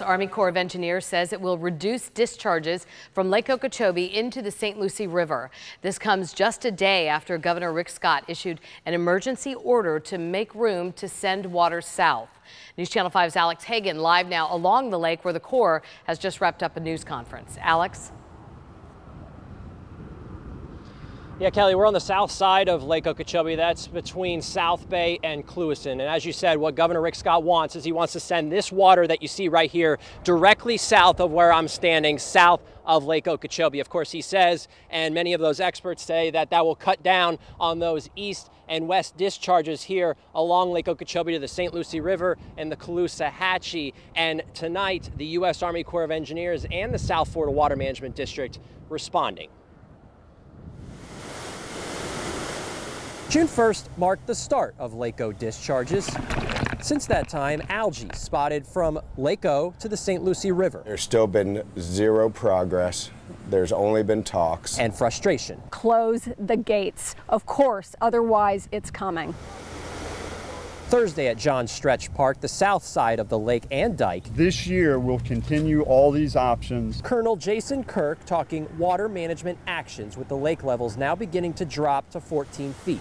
The Army Corps of Engineers says it will reduce discharges from Lake Okeechobee into the St. Lucie River. This comes just a day after Governor Rick Scott issued an emergency order to make room to send water south. News Channel 5's Alex Hagan live now along the lake where the Corps has just wrapped up a news conference. Alex? Yeah, Kelly, we're on the south side of Lake Okeechobee. That's between South Bay and Clewiston. And as you said, what Governor Rick Scott wants is he wants to send this water that you see right here directly south of where I'm standing, south of Lake Okeechobee. Of course, he says, and many of those experts say, that that will cut down on those east and west discharges here along Lake Okeechobee to the St. Lucie River and the Caloosahatchee. And tonight, the U.S. Army Corps of Engineers and the South Florida Water Management District responding. June 1st marked the start of Lake O discharges. Since that time, algae spotted from Lake O to the St. Lucie River. There's still been zero progress. There's only been talks. And frustration. Close the gates, of course, otherwise it's coming. Thursday at John Stretch Park, the south side of the lake and dike. This year we'll continue all these options. Colonel Jason Kirk talking water management actions with the lake levels now beginning to drop to 14 feet,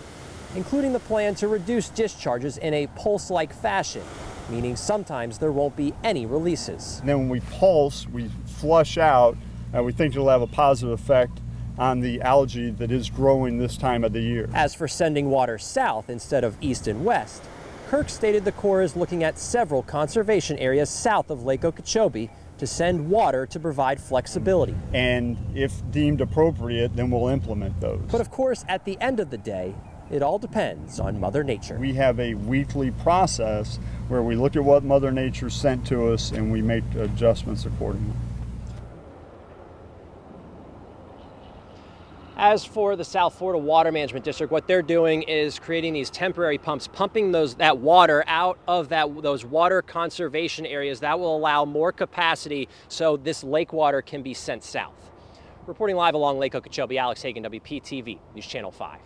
including the plan to reduce discharges in a pulse-like fashion, meaning sometimes there won't be any releases. And then when we pulse, we flush out, and we think it'll have a positive effect on the algae that is growing this time of the year. As for sending water south instead of east and west, Kirk stated the Corps is looking at several conservation areas south of Lake Okeechobee to send water to provide flexibility. And if deemed appropriate, then we'll implement those. But of course, at the end of the day, it all depends on Mother Nature. We have a weekly process where we look at what Mother Nature sent to us and we make adjustments accordingly. As for the South Florida Water Management District, what they're doing is creating these temporary pumps, pumping that water out of those water conservation areas. That will allow more capacity so this lake water can be sent south. Reporting live along Lake Okeechobee, Alex Hagan, WPTV, News Channel 5.